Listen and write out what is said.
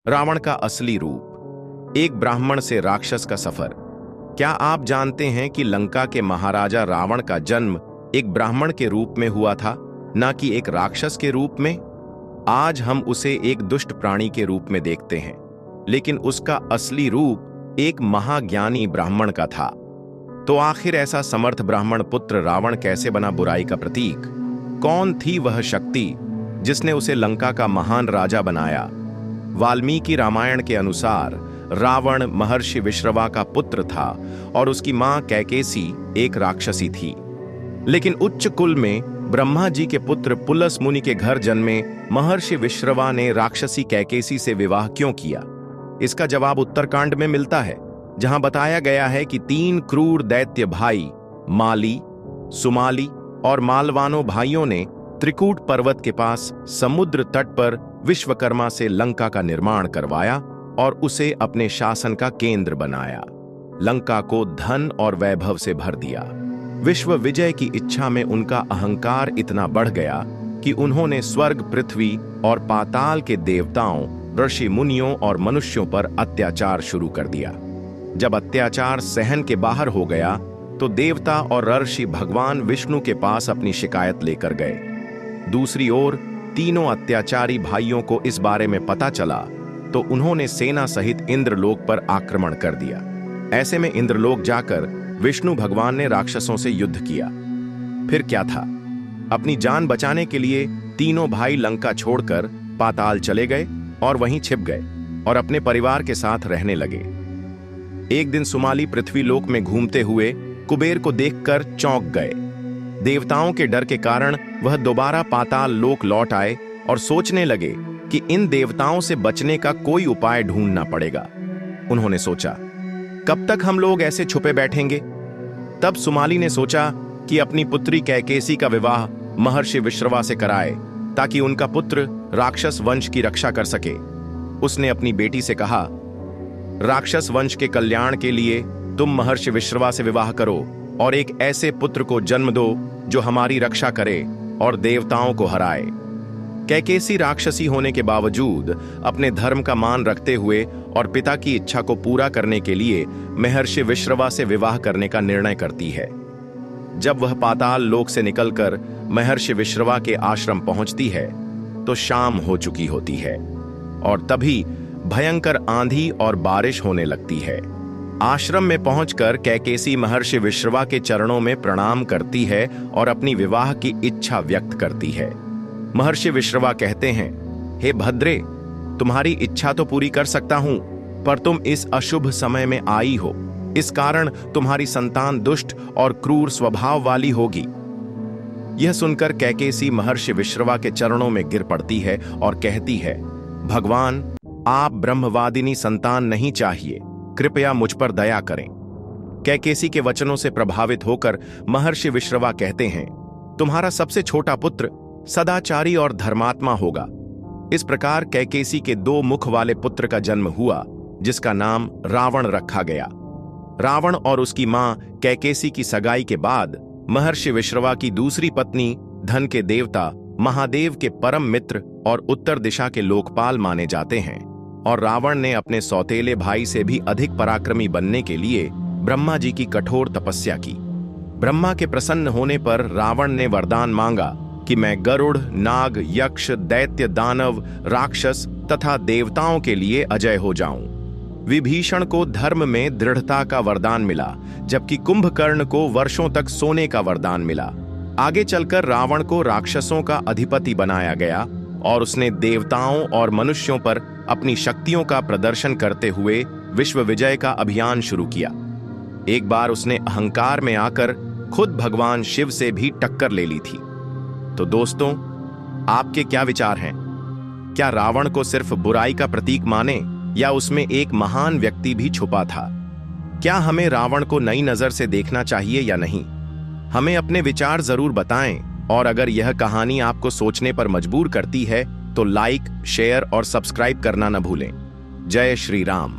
रावण का असली रूप, एक ब्राह्मण से राक्षस का सफर। क्या आप जानते हैं कि लंका के महाराजा रावण का जन्म एक ब्राह्मण के रूप में हुआ था, न कि एक राक्षस के रूप में? आज हम उसे एक दुष्ट प्राणी के रूप में देखते हैं, लेकिन उसका असली रूप एक महाज्ञानी ब्राह्मण का था। तो आखिर ऐसा समर्थ ब्राह्मण पुत्र रावण कैसे बना बुराई का प्रतीक? कौन थी वह शक्ति जिसने उसे लंका का महान राजा बनाया? वाल्मीकि रामायण के अनुसार रावण महर्षि विश्रवा का पुत्र था और उसकी मां कैकेसी एक राक्षसी थी। लेकिन उच्च कुल में ब्रह्मा जी के पुत्र पुलस मुनि के घर जन्मे महर्षि विश्रवा ने राक्षसी कैकेसी से विवाह क्यों किया? इसका जवाब उत्तरकांड में मिलता है, जहां बताया गया है कि 3 क्रूर दैत्य भाई माली, सुमाली और मालवानो भाइयों ने त्रिकूट पर्वत के पास समुद्र तट पर विश्वकर्मा से लंका का निर्माण करवाया और उसे अपने शासन का केंद्र बनाया। लंका को धन और वैभव से भर दिया। विश्व विजय की इच्छा में उनका अहंकार इतना बढ़ गया कि उन्होंने स्वर्ग, पृथ्वी और पाताल के देवताओं, ऋषि मुनियों और मनुष्यों पर अत्याचार शुरू कर दिया। जब अत्याचार सहन के बाहर हो गया तो देवता और ऋषि भगवान विष्णु के पास अपनी शिकायत लेकर गए। दूसरी ओर तीनों अत्याचारी भाइयों को इस बारे में पता चला तो उन्होंने सेना सहित इंद्रलोक पर आक्रमण कर दिया। ऐसे में इंद्रलोक जाकर विष्णु भगवान ने राक्षसों से युद्ध किया। फिर क्या था? अपनी जान बचाने के लिए तीनों भाई लंका छोड़कर पाताल चले गए और वहीं छिप गए और अपने परिवार के साथ रहने लगे। एक दिन सुमाली पृथ्वीलोक में घूमते हुए कुबेर को देखकर चौंक गए। देवताओं के डर के कारण वह दोबारा पाताल लोक लौट आए और सोचने लगे कि इन देवताओं से बचने का कोई उपाय ढूंढना पड़ेगा। उन्होंने सोचा, कब तक हम लोग ऐसे छुपे बैठेंगे? तब सुमाली ने सोचा कि अपनी पुत्री कैकेसी का विवाह महर्षि विश्रवा से कराए ताकि उनका पुत्र राक्षस वंश की रक्षा कर सके। उसने अपनी बेटी से कहा, राक्षस वंश के कल्याण के लिए तुम महर्षि विश्रवा से विवाह करो और एक ऐसे पुत्र को जन्म दो जो हमारी रक्षा करे और देवताओं को हराए। कैकेसी राक्षसी होने के बावजूद अपने धर्म का मान रखते हुए और पिता की इच्छा को पूरा करने के लिए महर्षि विश्रवा से विवाह करने का निर्णय करती है। जब वह पाताल लोक से निकलकर महर्षि विश्रवा के आश्रम पहुंचती है तो शाम हो चुकी होती है और तभी भयंकर आंधी और बारिश होने लगती है। आश्रम में पहुंचकर कैकेसी महर्षि विश्रवा के चरणों में प्रणाम करती है और अपनी विवाह की इच्छा व्यक्त करती है। महर्षि विश्रवा कहते हैं, हे भद्रे, तुम्हारी इच्छा तो पूरी कर सकता हूं, पर तुम इस अशुभ समय में आई हो, इस कारण तुम्हारी संतान दुष्ट और क्रूर स्वभाव वाली होगी। यह सुनकर कैकेसी महर्षि विश्रवा के चरणों में गिर पड़ती है और कहती है, भगवान, आप ब्रह्मवादिनी संतान नहीं चाहिए, कृपया मुझ पर दया करें। कैकेसी के वचनों से प्रभावित होकर महर्षि विश्रवा कहते हैं, तुम्हारा सबसे छोटा पुत्र सदाचारी और धर्मात्मा होगा। इस प्रकार कैकेसी के 2 मुख वाले पुत्र का जन्म हुआ, जिसका नाम रावण रखा गया। रावण और उसकी मां कैकेसी की सगाई के बाद महर्षि विश्रवा की दूसरी पत्नी धन के देवता महादेव के परम मित्र और उत्तर दिशा के लोकपाल माने जाते हैं, और रावण ने अपने सौतेले भाई से भी अधिक पराक्रमी बनने के लिए ब्रह्मा जी की कठोर तपस्या की। ब्रह्मा के प्रसन्न होने पर रावण ने वरदान मांगा कि मैं गरुड़, नाग, यक्ष, दैत्य, दानव, राक्षस तथा देवताओं के लिए अजय हो जाऊं। विभीषण को धर्म में दृढ़ता का वरदान मिला, जबकि कुंभकर्ण को वर्षों तक सोने का वरदान मिला। आगे चलकर रावण को राक्षसों का अधिपति बनाया गया और उसने देवताओं और मनुष्यों पर अपनी शक्तियों का प्रदर्शन करते हुए विश्व विजय का अभियान शुरू किया। एक बार उसने अहंकार में आकर खुद भगवान शिव से भी टक्कर ले ली थी। तो दोस्तों, आपके क्या विचार हैं? क्या रावण को सिर्फ बुराई का प्रतीक माने या उसमें एक महान व्यक्ति भी छुपा था? क्या हमें रावण को नई नजर से देखना चाहिए या नहीं? हमें अपने विचार जरूर बताएं, और अगर यह कहानी आपको सोचने पर मजबूर करती है तो लाइक, शेयर और सब्सक्राइब करना न भूलें। जय श्री राम।